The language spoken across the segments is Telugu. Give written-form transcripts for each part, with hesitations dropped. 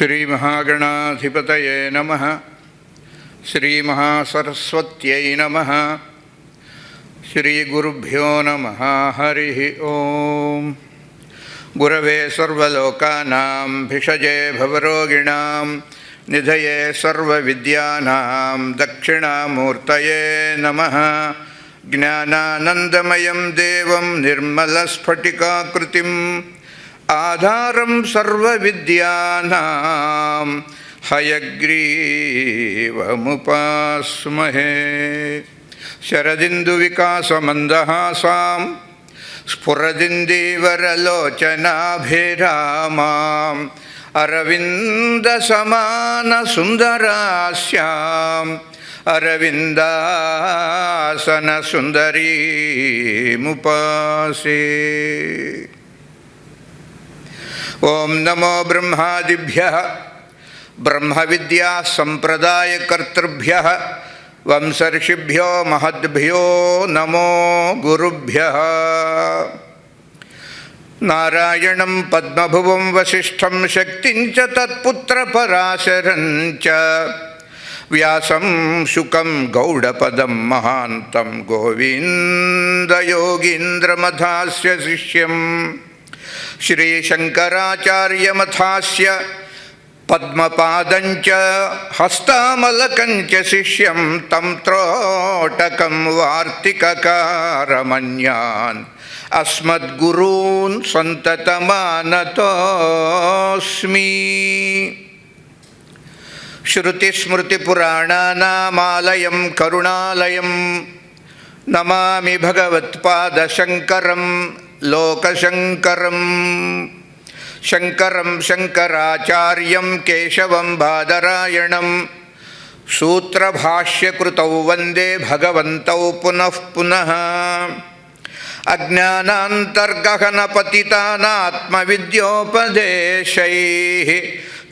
శ్రీమహాగణాధిపతయే నమః. శ్రీమహాసరస్వత్యై నమః. శ్రీగురుభ్యో నమః. హరి ఓం. గురవే సర్వలోకానాం భిషజే భవరోగిణాం నిధయే సర్వవిద్యానాం దక్షిణామూర్తయే నమః. జ్ఞానానందమయం దేవం నిర్మలస్ఫటికాకృతిం ఆధారం సర్వవిద్యానాం హయగ్రీవముపాస్మహే. శరదిందువికాసమందహాసాం స్ఫురదిందీవరలోచనాభిరామాం అరవిందసమానసుందరాస్యాం అరవిందాసనసుందరీముపాసే. ఓం నమో బ్రహ్మాదిభ్యః బ్రహ్మవిద్యాసంప్రదాయకర్తృభ్యః వంశర్షిభ్యో మహద్భ్యో నమో గురుభ్యః. నారాయణం పద్మభువం వసిష్ఠం శక్తిం చ తత్పుత్రపరాశరం చ వ్యాసం శుకం గౌడపదం మహాంతం గోవిందయోగీంద్రమథాస్య శిష్యం శ్రీశంకరాచార్యమథాస్య పద్మపాదం చ హస్తామలకం చ శిష్యం తం త్రోటకం వార్తికకారమన్యాన్ అస్మద్గురూన్ సంతతమానతోస్మి. శ్రుతిస్మృతిపురాణానామాలయం కరుణాలయం నమామి భగవత్పాదశంకరం లోకశంకరం. శంకరం శంకరాచార్యం కేశవం బాదరాయణం సూత్రభాష్యకృతౌ వందే భగవంతౌ పునః పునః. అజ్ఞానాంతర్గహనపతితానాత్మవిద్యోపదేశైః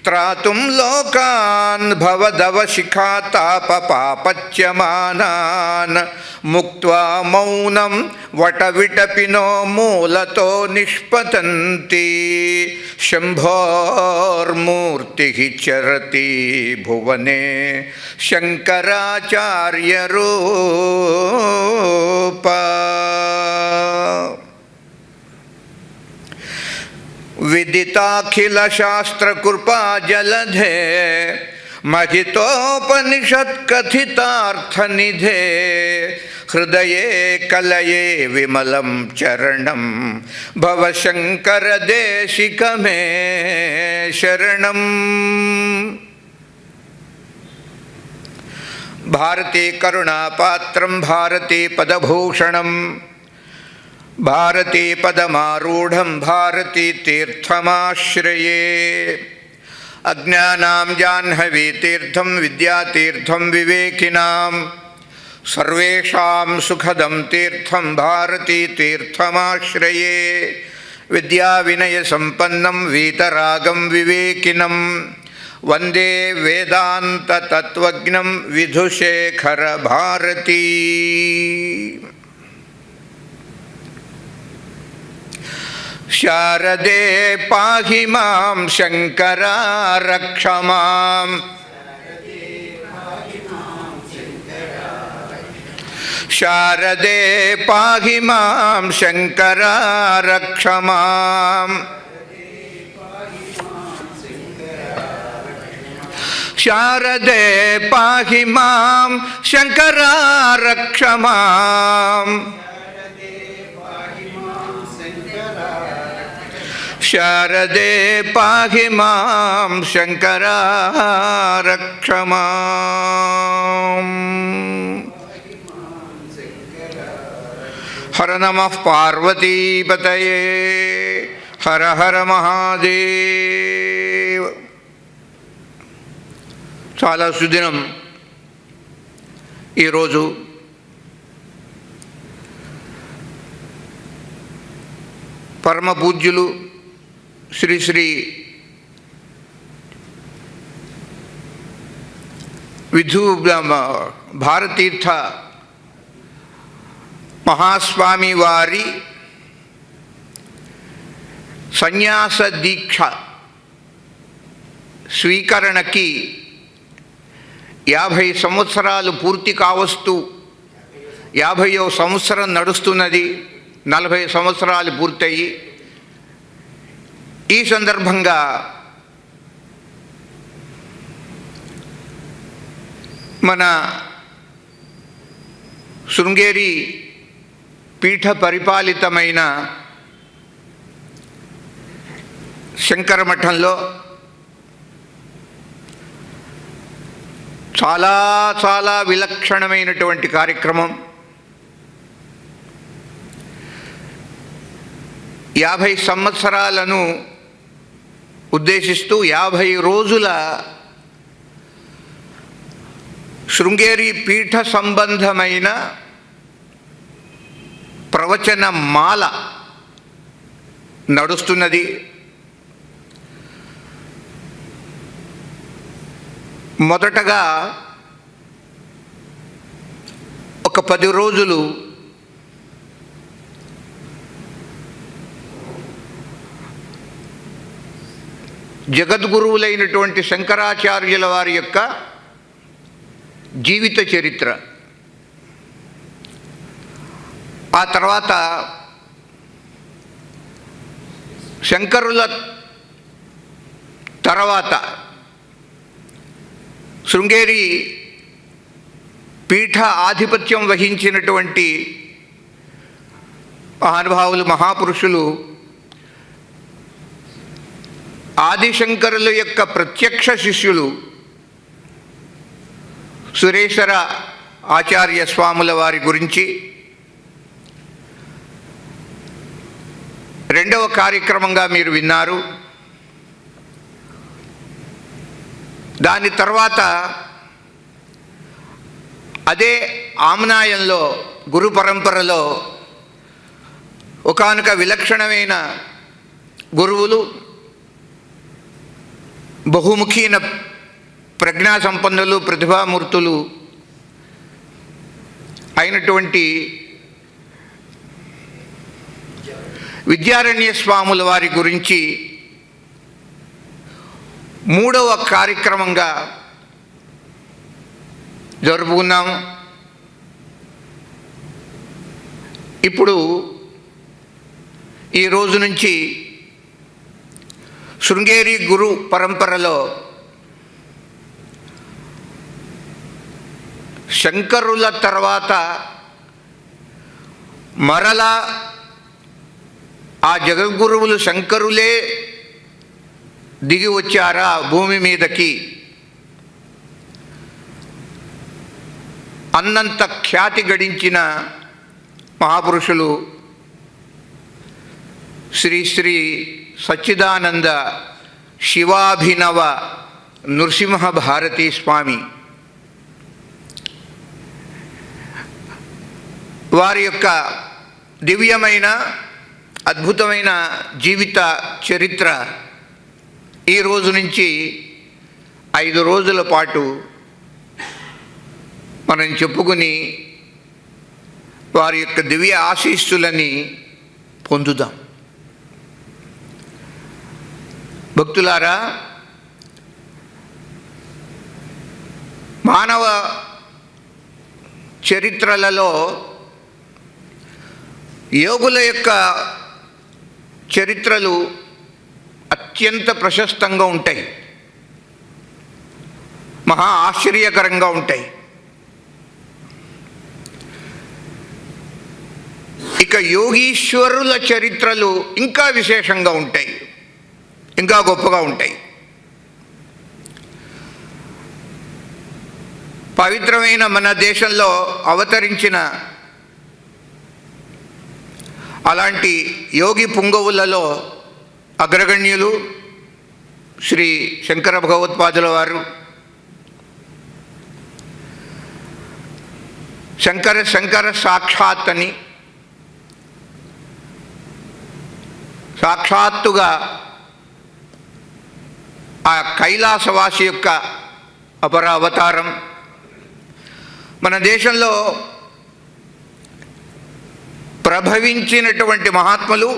త్రాతుం లోకాన్ భవదవశిఖాతాపపాపచ్యమానాన్ ముక్త్వా మౌనం వటవిటపినో మూలతో నిష్పతంతి. శంభోర్మూర్తిః చరతి భువనే శంకరాచార్యరూపా. విదితాఖిలశాస్త్రకృపా జలధే మహితోపనిషత్కథితార్థనిధే హృదయే కలయే విమలం చరణం భవశంకరదేశికమే శరణం. భారతీ కరుణాపాత్రం భారతీ పదభూషణం భారతీ పదమారూఢం భారతీ తీర్థమాశ్రయే. అజ్ఞానాం జాహ్నవీతీర్థం విద్యాతీర్థం వివేకినాం సర్వేషాం సుఖదం తీర్థం భారతీ తీర్థమాశ్రయే. విద్యావినయసంపన్నం వీతరాగం వివేకినం వందే వేదాంతతత్వజ్ఞం విధుశేఖర భారతీ. శారదే పాహి మాం శంకరా రక్ష మాం. శారదే పాహి మాం శంకరా రక్ష మాం. శారదే పాహి మాం శంకరా రక్ష మాం. శారదే పాహి మాం శంకరా రక్ష మాం. హర నమః పార్వతీపతయే. హర హర మహాదేవ. చాలా సుదినం ఈరోజు. పరమ పూజ్యులు శ్రీ శ్రీ విధు భారతీర్థ మహాస్వామి వారి సన్యాస దీక్ష స్వీకరణకి 50 సంవత్సరాలు పూర్తి కావస్తూ 50వ సంవత్సరం నడుస్తున్నది. 40 సంవత్సరాలు పూర్తయి ఈ సందర్భంగా మన శృంగేరి పీఠ పరిపాలితమైన శంకర మఠంలో చాలా చాలా విలక్షణమైనటువంటి కార్యక్రమం. 50 సంవత్సరాలను ఉద్దేశిస్తూ 50 రోజుల శృంగేరి పీఠ సంబంధమైన ప్రవచన మాల నడుస్తున్నది. మొదటగా ఒక 10 రోజులు జగద్గురువులైనటువంటి శంకరాచార్యుల వారి యొక్క జీవిత చరిత్ర, ఆ తర్వాత శంకరుల తర్వాత శృంగేరి పీఠ ఆధిపత్యం వహించినటువంటి మహానుభావులు, మహాపురుషులు, ఆదిశంకరుల యొక్క ప్రత్యక్ష శిష్యులు సురేశ్వర ఆచార్య స్వాముల వారి గురించి రెండవ కార్యక్రమంగా మీరు విన్నారు. దాని తర్వాత అదే ఆమ్నాయంలో గురు పరంపరలో ఒకానొక విలక్షణమైన గురువులు, బహుముఖీన ప్రజ్ఞా సంపన్నులు, ప్రతిభామూర్తులు అయినటువంటి విద్యారణ్య స్వాముల వారి గురించి మూడవ కార్యక్రమంగా జరుపుకున్నాము. ఇప్పుడు ఈ రోజు నుంచి శృంగేరి గురు పరంపరలో శంకరుల తర్వాత మరలా ఆ జగద్గురువులు శంకరులే దిగి వచ్చారా భూమి మీదకి అన్నంత ఖ్యాతి గడించిన మహాపురుషులు శ్రీ శ్రీ సచ్చిదానంద శివాభినవ నృసింహ భారతీ స్వామి వారి యొక్క దివ్యమైన అద్భుతమైన జీవిత చరిత్ర ఈ రోజు నుంచి 5 రోజుల పాటు మనం చెప్పుకుని వారి యొక్క దివ్య ఆశీస్సులని పొందుదాం. భక్తులారా, మానవ చరిత్రలలో యోగుల యొక్క చరిత్రలు అత్యంత ప్రశస్తంగా ఉంటాయి, మహా ఆశ్చర్యకరంగా ఉంటాయి. ఇక యోగీశ్వరుల చరిత్రలు ఇంకా విశేషంగా ఉంటాయి, ఇంకా గొప్పగా ఉంటాయి. పవిత్రమైన మన దేశంలో అవతరించిన అలాంటి యోగి పుంగవులలో అగ్రగణ్యులు శ్రీ శంకర భగవత్పాదుల వారు, శంకర సాక్షాత్ అని సాక్షాత్తుగా ఆ కైలాసవాసి యొక్క అపర అవతారం. మన దేశంలో ప్రభవించినటువంటి మహాత్ములు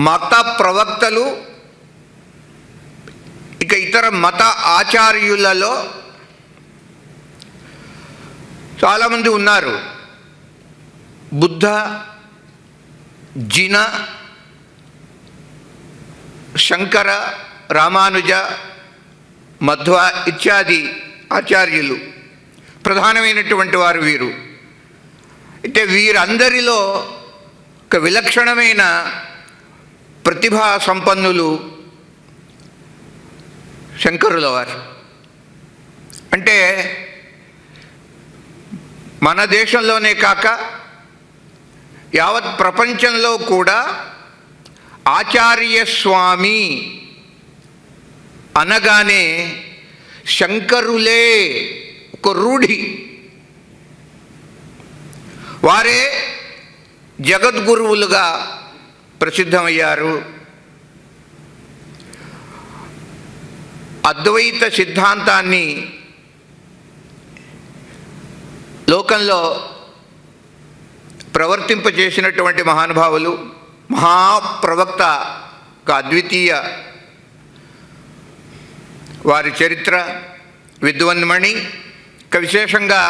మత ప్రవక్తలు ఇక ఇతర మత ఆచార్యులలో చాలామంది ఉన్నారు. బుద్ధ, జిన, శంకర, రామానుజ, మధ్వ ఇత్యాది ఆచార్యులు ప్రధానమైనటువంటి వారు వీరు. అయితే వీరందరిలో ఒక విలక్షణమైన ప్రతిభా సంపన్నులు శంకరుల వారు. అంటే మన దేశంలోనే కాక యావత్ ప్రపంచంలో కూడా ఆచార్య స్వామి అనగానే శంకరులే ఒక రూఢి. వారే జగద్గురువులుగా ప్రసిద్ధమయ్యారు. అద్వైత సిద్ధాంతాన్ని లోకంలో ప్రవర్తింపజేసినటువంటి మహానుభావులు, మహాప్రవక్త అద్వితీయ వారి చరిత్ర విద్వన్మణి. విశేషంగా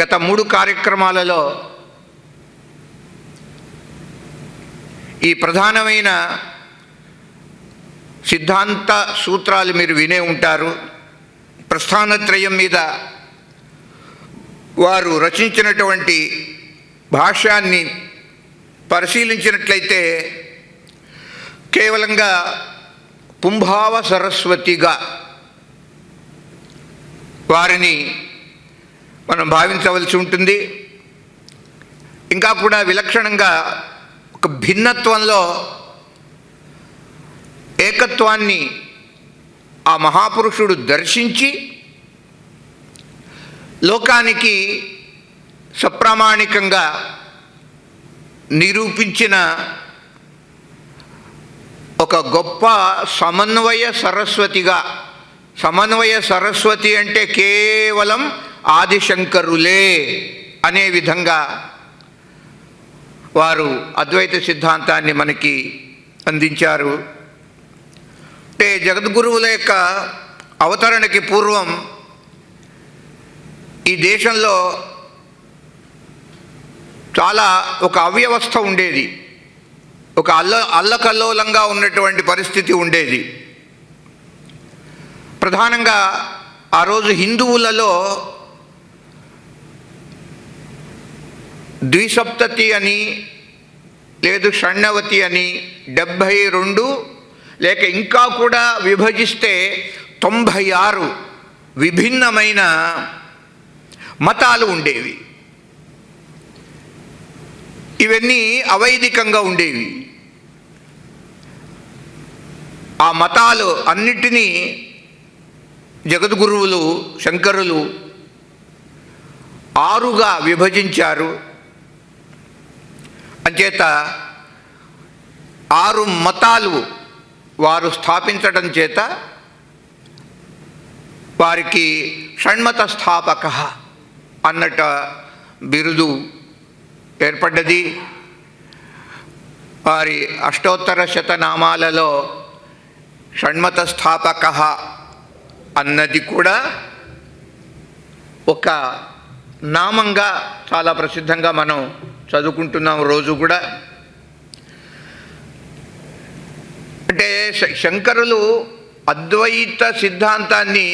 గత 3 కార్యక్రమాలలో ఈ ప్రధానమైన సిద్ధాంత సూత్రాలు మీరు వినే ఉంటారు. ప్రస్థానత్రయం మీద వారు రచించినటువంటి భాష్యాన్ని పరిశీలించినట్లయితే కేవలంగా పుంభావ సరస్వతిగా వారిని మనం భావించవలసి ఉంటుంది. ఇంకా కూడా విలక్షణంగా ఒక భిన్నత్వంలో ఏకత్వాన్ని ఆ మహాపురుషుడు దర్శించి లోకానికి సప్రామాణికంగా నిరూపించిన ఒక గొప్ప సమన్వయ సరస్వతిగా. సమన్వయ సరస్వతి అంటే కేవలం ఆదిశంకరులే అనే విధంగా వారు అద్వైత సిద్ధాంతాన్ని మనకి అందించారు. అంటే జగద్గురువుల యొక్క అవతరణకి పూర్వం ఈ దేశంలో చాలా ఒక అవ్యవస్థ ఉండేది. ఒక అల్లకల్లోలంగా ఉన్నటువంటి పరిస్థితి ఉండేది. ప్రధానంగా ఆ రోజు హిందువులలో ద్విసప్తతి అని, లేదు షణ్ణవతి అని 72 లేక ఇంకా కూడా విభజిస్తే 96 విభిన్నమైన మతాలు ఉండేవి. ఇవన్నీ అవైదికంగా ఉండేవి. ఆ మతాలు అన్నిటినీ జగద్గురువులు శంకరులు 6గా విభజించారు. అంచేత 6 మతాలు వారు స్థాపించడం చేత వారికి షణ్మత స్థాపక అన్నట బిరుదు ఏర్పడ్డది. వారి అష్టోత్తర శతనామాలలో షణ్మత స్థాపక అన్నది కూడా ఒక నామంగా చాలా ప్రసిద్ధంగా మనం చదువుకుంటున్నాం రోజు కూడా. అంటే శంకరులు అద్వైత సిద్ధాంతాన్ని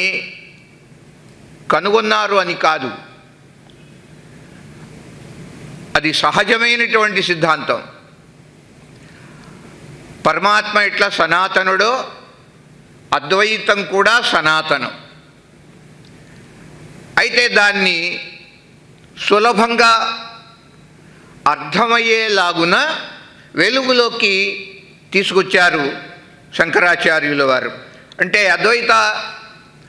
కనుగొన్నారు అని కాదు, అది సహజమైనటువంటి సిద్ధాంతం. పరమాత్మ ఎట్లా సనాతనుడో అద్వైతం కూడా సనాతనం. అయితే దాన్ని సులభంగా అర్థమయ్యేలాగున వెలుగులోకి తీసుకొచ్చారు శంకరాచార్యుల వారు. అంటే అద్వైత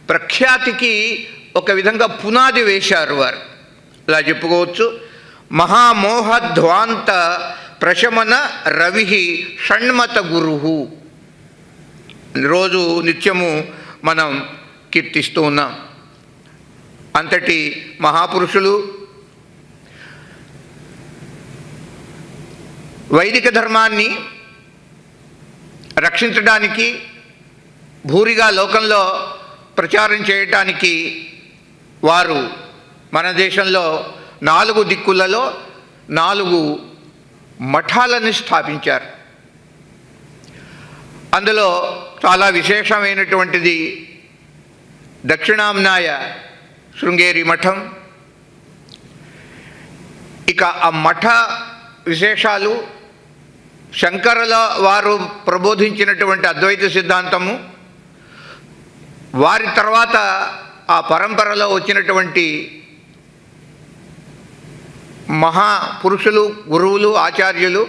ప్రఖ్యాతికి ఒక విధంగా పునాది వేశారు వారు. ఇలా చెప్పుకోవచ్చు. మహామోహధ్వాంత ప్రశమన రవి షణ్మత గురు. రోజు నిత్యము మనం కీర్తిస్తూ ఉన్నాం. అంతటి మహాపురుషులు వైదిక ధర్మాన్ని రక్షించడానికి, భూరిగా లోకంలో ప్రచారం చేయటానికి వారు మన దేశంలో 4 దిక్కులలో 4 మఠాలను స్థాపించారు. అందులో చాలా విశేషమైనటువంటిది దక్షిణామ్నాయ శృంగేరి మఠం. ఇక ఆ మఠ విశేషాలు శంకరుల వారు ప్రబోధించినటువంటి అద్వైత సిద్ధాంతము, వారి తర్వాత ఆ పరంపరలో వచ్చినటువంటి మహాపురుషులు, గురువులు, ఆచార్యులు,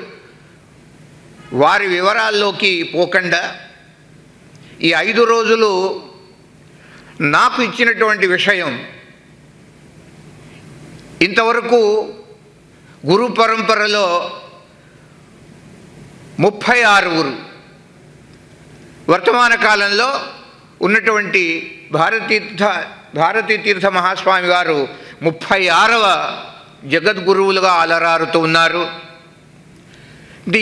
వారి వివరాల్లోకి పోకుండా ఈ 5 రోజులు నాకు ఇచ్చినటువంటి విషయం, ఇంతవరకు గురు పరంపరలో 36 వర్తమాన కాలంలో ఉన్నటువంటి భారతీ తీర్థ మహాస్వామి వారు 36వ జగద్గురువులుగా అలరారుతూ ఉన్నారు.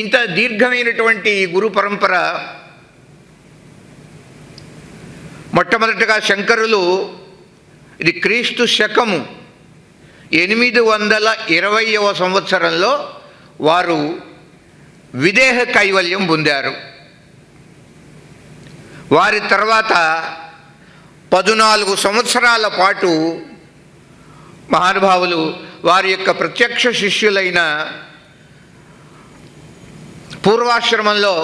ఇంత దీర్ఘమైనటువంటి గురు పరంపర మొట్టమొదటిగా శంకరులు ఇది క్రీస్తు శకము 820వ సంవత్సరంలో వారు విదేహ కైవల్యం పొందారు. వారి తర్వాత 14 సంవత్సరాల పాటు మహానుభావులు వారి యొక్క ప్రత్యక్ష శిష్యులైన పూర్వాశ్రమంలో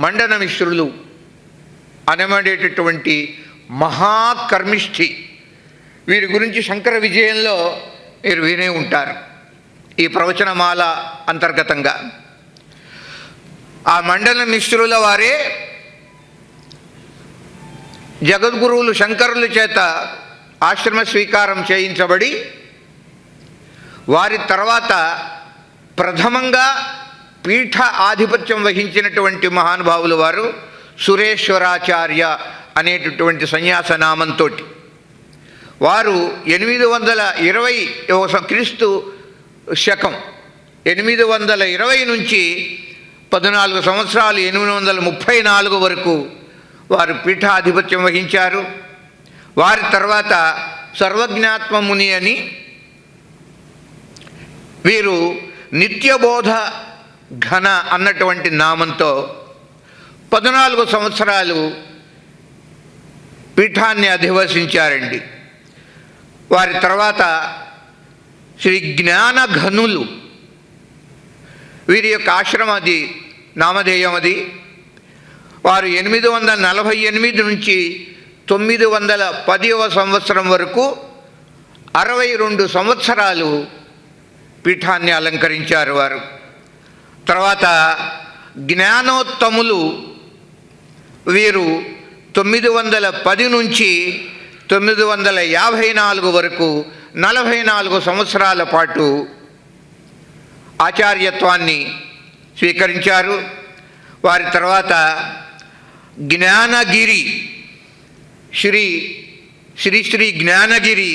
మండన మిశ్రులు అనబడేటటువంటి మహాకర్మిష్ఠి, వీరి గురించి శంకర విజయంలో మీరు వినే ఉంటారు ఈ ప్రవచనమాల అంతర్గతంగా. ఆ మండన మిశ్రుల వారే జగద్గురువులు శంకరుల చేత ఆశ్రమ స్వీకారం చేయించబడి, వారి తర్వాత ప్రథమంగా పీఠ ఆధిపత్యం వహించినటువంటి మహానుభావులు వారు సురేశ్వరాచార్య అనేటటువంటి సన్యాసనామంతో. వారు 820 క్రీస్తు శకం 820 నుంచి 14 సంవత్సరాలు 834 వరకు వారు పీఠాధిపత్యం వహించారు. వారి తర్వాత సర్వజ్ఞాత్మ ముని అని వీరు నిత్యబోధ ఘన అన్నటువంటి నామంతో 14 సంవత్సరాలు పీఠాన్ని అధివసించారండి. వారి తర్వాత శ్రీ జ్ఞానఘనులు, వీరి యొక్క ఆశ్రమం అది, నామధేయం అది. వారు 848 నుంచి 910వ సంవత్సరం వరకు 62 సంవత్సరాలు పీఠాన్ని అలంకరించారు వారు. తర్వాత జ్ఞానోత్తములు, వీరు 910 నుంచి 954 వరకు 44 సంవత్సరాల పాటు ఆచార్యత్వాన్ని స్వీకరించారు. వారి తర్వాత జ్ఞానగిరి శ్రీ జ్ఞానగిరి,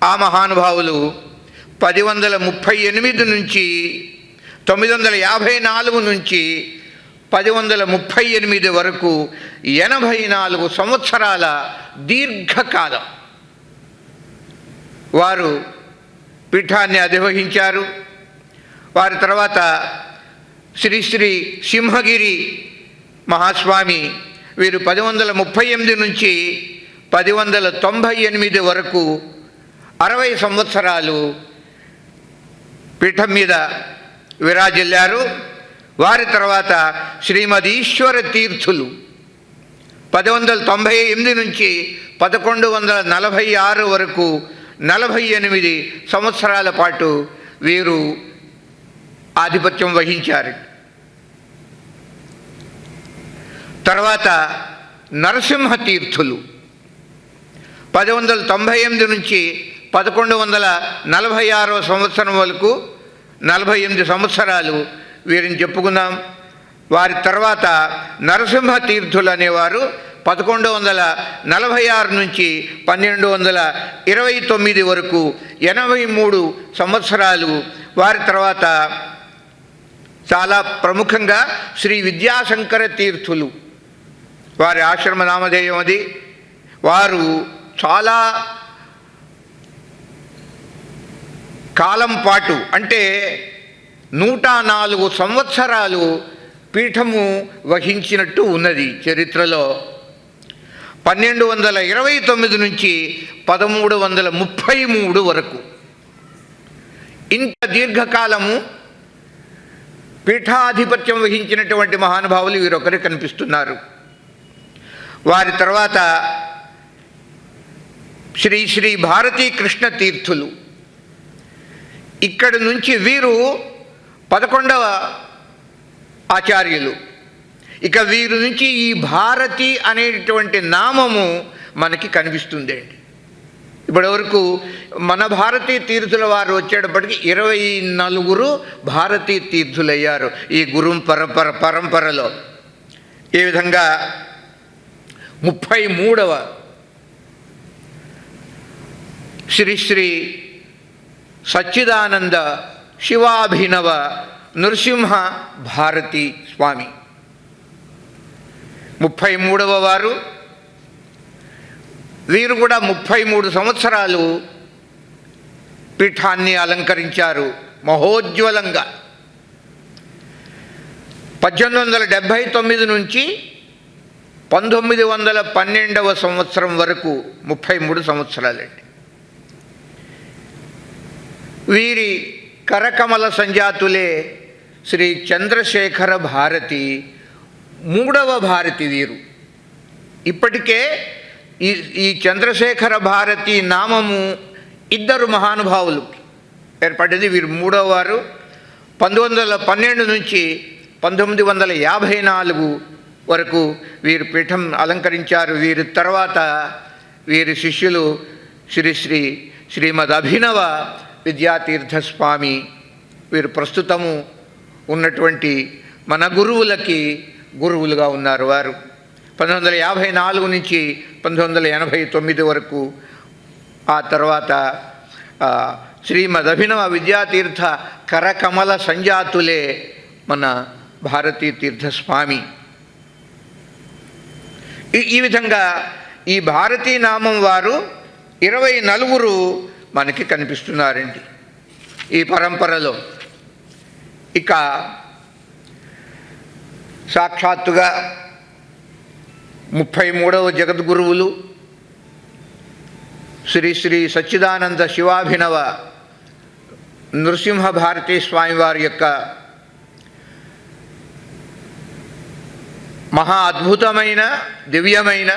ఆ మహానుభావులు 1038 నుంచి 954 నుంచి 1038 వరకు 84 సంవత్సరాల దీర్ఘకాలం వారు పీఠాన్ని అధివహించారు. వారి తర్వాత శ్రీ సింహగిరి మహాస్వామి, వీరు 1038 నుంచి 1098 వరకు 60 సంవత్సరాలు పీఠం మీద విరాజిల్లారు. వారి తర్వాత శ్రీమద్ ఈశ్వర తీర్థులు 1098 నుంచి 1146 వరకు 48 సంవత్సరాల పాటు వీరు ఆధిపత్యం వహించారు. తర్వాత నరసింహ తీర్థులు 1198 నుంచి 1146 సంవత్సరం వరకు 48 సంవత్సరాలు వీరిని చెప్పుకుందాం. వారి తర్వాత నరసింహ తీర్థులు అనేవారు 1146 నుంచి 1229 వరకు 83 సంవత్సరాలు. వారి తర్వాత చాలా ప్రముఖంగా శ్రీ విద్యాశంకర తీర్థులు వారి ఆశ్రమ నామధేయం అది. వారు చాలా కాలం పాటు అంటే 104 సంవత్సరాలు పీఠము వహించినట్టు ఉన్నది చరిత్రలో. 1229 నుంచి 1333 వరకు ఇంత దీర్ఘకాలము పీఠాధిపత్యం వహించినటువంటి మహానుభావులు వీరొకరు కనిపిస్తున్నారు. వారి తర్వాత శ్రీ శ్రీ భారతీ కృష్ణ తీర్థులు. ఇక్కడి నుంచి వీరు 11వ ఆచార్యులు. ఇక వీరి నుంచి ఈ భారతి అనేటువంటి నామము మనకి కనిపిస్తుందండి. ఇప్పటి వరకు మన భారతీ తీర్థుల వారు వచ్చేటప్పటికి 24 భారతీ తీర్థులయ్యారు ఈ గురు పరంపరలో. ఈ విధంగా 33వ శ్రీ శ్రీ సచ్చిదానంద శివాభినవ నృసింహ భారతీ స్వామి 33వ వారు. వీరు కూడా 33 సంవత్సరాలు పీఠాన్ని అలంకరించారు మహోజ్వలంగా. 1879 నుంచి 1912వ సంవత్సరం వరకు 33 సంవత్సరాలండి. వీరి కరకమల సంజాతులే శ్రీ చంద్రశేఖర భారతి, 3వ భారతి వీరు. ఇప్పటికే ఈ చంద్రశేఖర భారతి నామము 2 మహానుభావులు ఏర్పడింది. వీరు 3వ వారు. 1912 నుంచి 1954 వరకు వీరు పీఠం అలంకరించారు. వీరి తర్వాత వీరి శిష్యులు శ్రీ శ్రీ శ్రీమద్ అభినవ విద్యాతీర్థ స్వామి. వీరు ప్రస్తుతము ఉన్నటువంటి మన గురువులకి గురువులుగా ఉన్నారు. వారు 1954 నుంచి 1989 వరకు. ఆ తర్వాత శ్రీమద్ అభినవ విద్యాతీర్థ కరకమల సంజాతులే మన భారతీ తీర్థ స్వామి. ఈ విధంగా ఈ భారతీ నామం వారు 24 మనకి కనిపిస్తున్నారండి ఈ పరంపరలో. ఇక సాక్షాత్తుగా 33వ జగద్గురువులు శ్రీ శ్రీ సచ్చిదానంద శివాభినవ నృసింహ భారతీ స్వామివారి యొక్క మహా అద్భుతమైన దివ్యమైన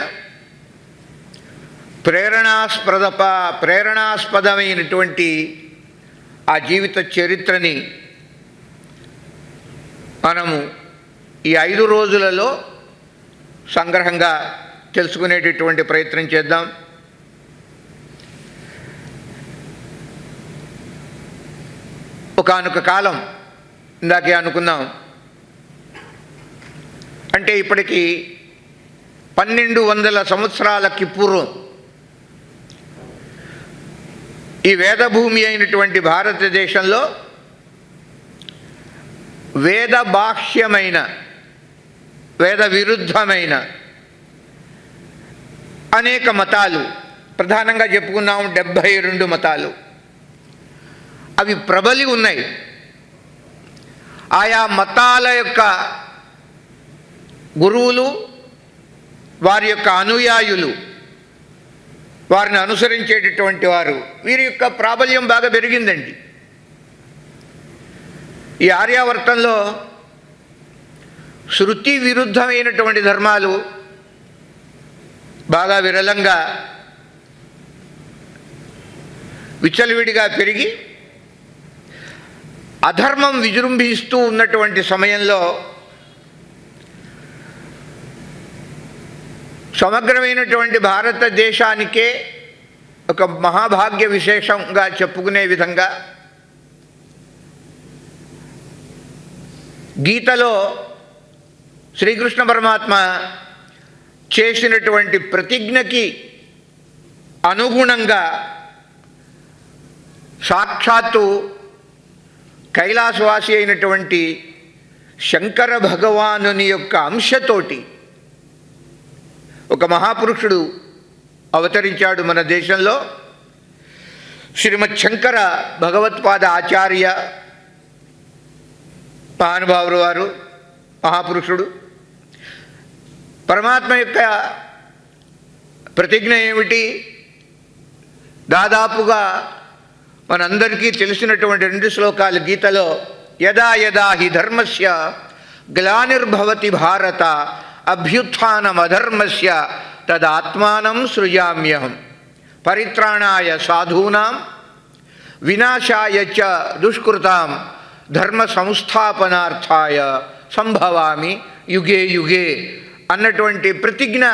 ప్రేరణాస్పదమైనటువంటి ఆ జీవిత చరిత్రని మనము ఈ 5 రోజులలో సంగ్రహంగా తెలుసుకునేటటువంటి ప్రయత్నం చేద్దాం. ఒకానొక కాలం ఇందాకే అనుకున్నాం, అంటే ఇప్పటికి 1200 సంవత్సరాలకి పూర్వం ఈ వేదభూమి అయినటువంటి భారతదేశంలో వేద బాహ్యమైన వేద విరుద్ధమైన అనేక మతాలు, ప్రధానంగా చెప్పుకున్నాం 72 మతాలు, అవి ప్రబలి ఉన్నాయి. ఆయా మతాల యొక్క గురువులు, వారి యొక్క అనుయాయులు, వారిని అనుసరించేటటువంటి వారు, వీరి యొక్క ప్రాబల్యం బాగా పెరిగిందండి. ఈ ఆర్యావర్తంలో శృతి విరుద్ధమైనటువంటి ధర్మాలు బాగా విరళంగా విచ్చలవిడిగా పెరిగి అధర్మం విజృంభిస్తూ ఉన్నటువంటి సమయంలో సమగ్రమైనటువంటి భారతదేశానికే ఒక మహాభాగ్య విశేషంగా చెప్పుకునే విధంగా గీతలో శ్రీకృష్ణ పరమాత్మ చేసినటువంటి ప్రతిజ్ఞకి అనుగుణంగా సాక్షాత్తు కైలాసవాసి అయినటువంటి శంకర భగవానుని యొక్క అంశతోటి ఒక మహాపురుషుడు అవతరించాడు మన దేశంలో. శ్రీమద్ శంకర భగవత్పాద ఆచార్య మహానుభావుడు వారు, మహాపురుషుడు. పరమాత్మ యొక్క ప్రతిజ్ఞ ఏమిటి? దాదాపుగా మనందరికీ తెలిసినటువంటి 2 శ్లోకాలు గీతలో, యదా యదా హి ధర్మస్య గ్లానిర్భవతి భారత అభ్యుత్థానమధర్మస్య తదాత్మానం సృజామ్యహం పరిత్రాణాయ సాధూనాం వినాశాయ చ దుష్కృతాం ధర్మ సంస్థాపనార్థాయ సంభవామి యుగే యుగే అన్నటువంటి ప్రతిజ్ఞ.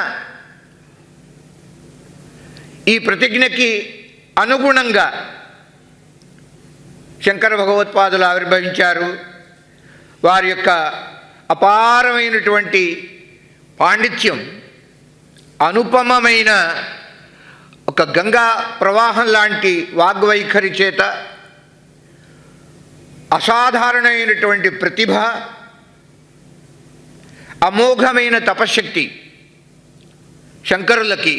ఈ ప్రతిజ్ఞకి అనుగుణంగా శంకర భగవత్పాదులు ఆవిర్భవించారు. వారి యొక్క అపారమైనటువంటి పాండిత్యం, అనుపమమైన ఒక గంగా ప్రవాహం లాంటి వాగ్వైఖరి చేత, అసాధారణమైనటువంటి ప్రతిభ, అమోఘమైన తపశ్శక్తి శంకరులకి.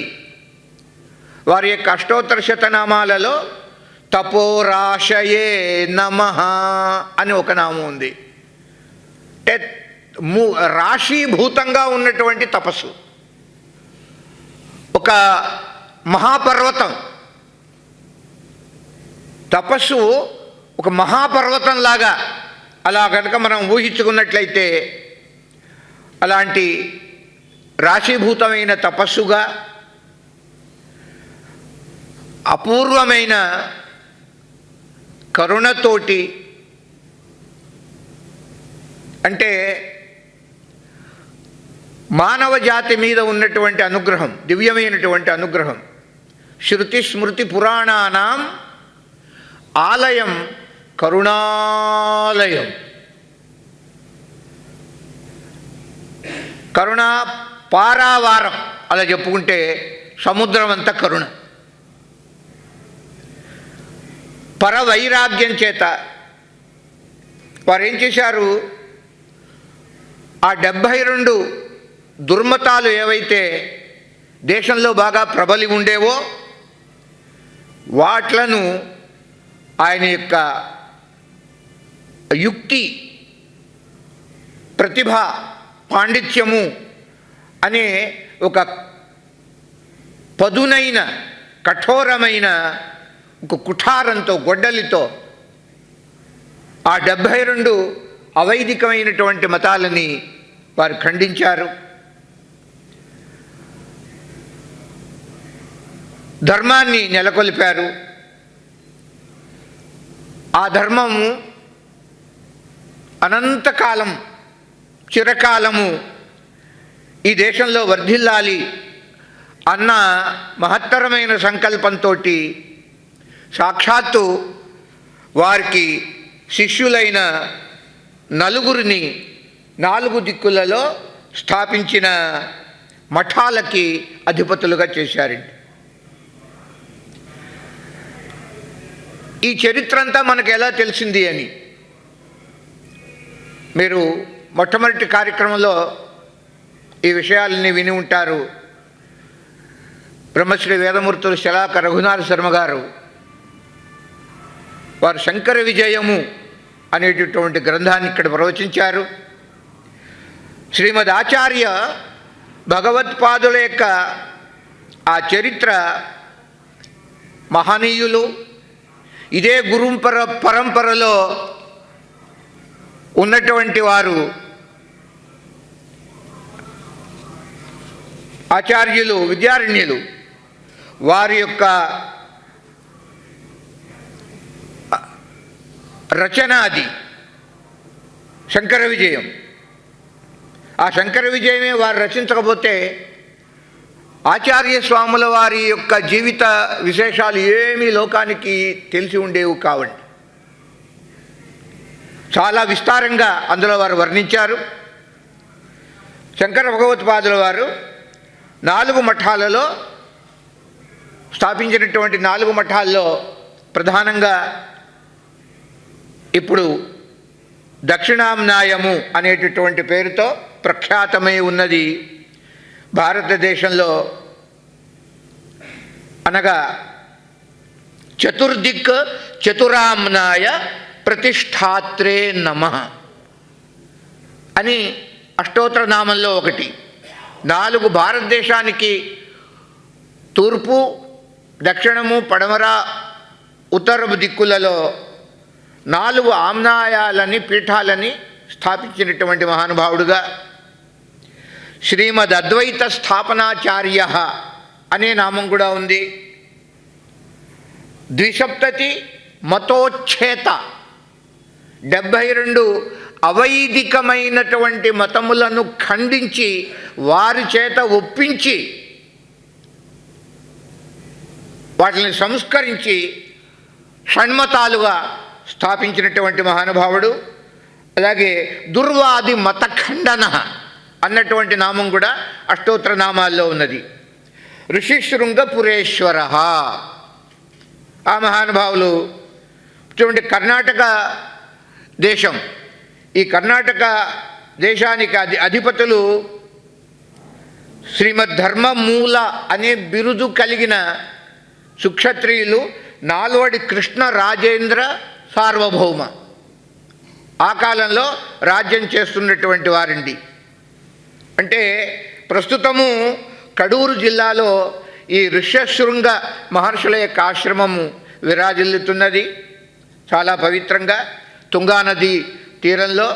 వారి యొక్క అష్టోత్తర శతనామాలలో తపోరాశయే నమః అని ఒక నామం ఉంది. రాశీభూతంగా ఉన్నటువంటి తపస్సు, ఒక మహాపర్వతం. తపస్సు ఒక మహాపర్వతంలాగా అలా కనుక మనం ఊహించుకున్నట్లయితే, అలాంటి రాశీభూతమైన తపస్సుగా, అపూర్వమైన కరుణతోటి, అంటే మానవ జాతి మీద ఉన్నటువంటి అనుగ్రహం, దివ్యమైనటువంటి అనుగ్రహం. శృతి స్మృతి పురాణానాం ఆలయం కరుణాలయం. కరుణ పారావారం అలా చెప్పుకుంటే సముద్రం అంతా కరుణ. పరవైరాగ్యం చేత వారు ఏం చేశారు? ఆ 72 దుర్మతాలు ఏవైతే దేశంలో బాగా ప్రబలి ఉండేవో వాట్లను ఆయన యొక్క యుక్తి, ప్రతిభ, పాండిత్యము అనే ఒక పదునైన, కఠోరమైన ఒక కుఠారంతో, గొడ్డలితో ఆ 72 అవైదికమైనటువంటి మతాలని వారు ఖండించారు. ధర్మాన్ని నెలకొల్పారు. ఆ ధర్మము అనంతకాలం, చిరకాలము ఈ దేశంలో వర్ధిల్లాలి అన్న మహత్తరమైన సంకల్పంతో సాక్షాత్తు వారికి శిష్యులైన 4 4 దిక్కులలో స్థాపించిన మఠాలకి అధిపతులుగా చేశారండి. ఈ చరిత్ర అంతా మనకు ఎలా తెలిసింది అని మీరు మొట్టమొదటి కార్యక్రమంలో ఈ విషయాలని విని ఉంటారు. బ్రహ్మశ్రీ వేదమూర్తులు శలాక రఘునాథ శర్మ గారు వారు శంకర విజయము అనేటటువంటి గ్రంథాన్ని ఇక్కడ ప్రవచించారు. శ్రీమద్ ఆచార్య భగవత్పాదుల యొక్క ఆ చరిత్ర, మహనీయులు ఇదే పరంపరలో ఉన్నటువంటి వారు, ఆచార్యులు, విద్యారణ్యులు, వారి యొక్క రచన అది శంకర విజయం. ఆ శంకర విజయమే వారు రచించకపోతే ఆచార్య స్వాముల వారి యొక్క జీవిత విశేషాలు ఏమీ లోకానికి తెలిసి ఉండేవి కావండి. చాలా విస్తారంగా అందులో వారు వర్ణించారు. శంకర భగవత్పాదుల వారు 4 మఠాలలో స్థాపించినటువంటి 4 మఠాల్లో ప్రధానంగా ఇప్పుడు దక్షిణామ్నాయము అనేటటువంటి పేరుతో ప్రఖ్యాతమై ఉన్నది. భారతదేశంలో అనగా చతుర్దిక్ చతురామ్నాయ ప్రతిష్టాత్రే నమః అని అష్టోత్తర నామంలో ఒకటి. 4 భారతదేశానికి తూర్పు, దక్షిణము, పడమర, ఉత్తర దిక్కులలో 4 ఆమ్నాయాలని, పీఠాలని స్థాపించినటువంటి మహానుభావుడుగా శ్రీమద్ అద్వైత స్థాపనాచార్య అనే నామం కూడా ఉంది. ద్విసప్తతి మతోచ్ఛేత 72 అవైదికమైనటువంటి మతములను ఖండించి వారి చేత ఒప్పించి వాటిని సంస్కరించి షణ్మతాలుగా స్థాపించినటువంటి మహానుభావుడు. అలాగే దుర్వాది మత ఖండన అన్నటువంటి నామం కూడా అష్టోత్తర నామాల్లో ఉన్నది. ఋషిశృంగపురేశ్వర ఆ మహానుభావులు. చూడండి, కర్ణాటక దేశం, ఈ కర్ణాటక దేశానికి అధిపతులు శ్రీమద్ ధర్మమూల అనే బిరుదు కలిగిన సుక్షత్రియులు నాల్వడి కృష్ణ రాజేంద్ర సార్వభౌమ ఆ కాలంలో రాజ్యం చేస్తున్నటువంటి వారండి. అంటే ప్రస్తుతము కడూరు జిల్లాలో ఈ ఋష్యశృంగ మహర్షుల యొక్క ఆశ్రమము విరాజిల్లుతున్నది. చాలా పవిత్రంగా తుంగానది తీరంలో